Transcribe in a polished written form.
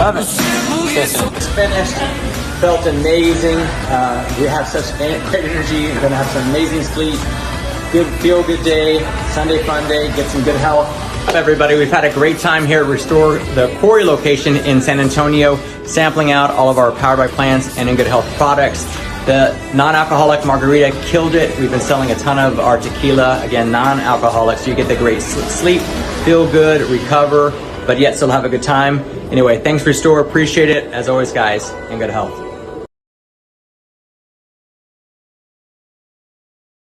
Love it. It's finished. Felt amazing. We have such great energy. You're gonna have some amazing sleep. Feel good day. Sunday fun day. Get some good health. Everybody, we've had a great time here at Restore, the Quarry location in San Antonio, sampling out all of our Powered by Plants and In Good Health products. The non-alcoholic margarita killed it. We've been selling a ton of our tequila, again, non-alcoholic, so you get the great sleep, feel good, recover, but yet still have a good time. Anyway, thanks Restore, appreciate it. As always, guys, in good health.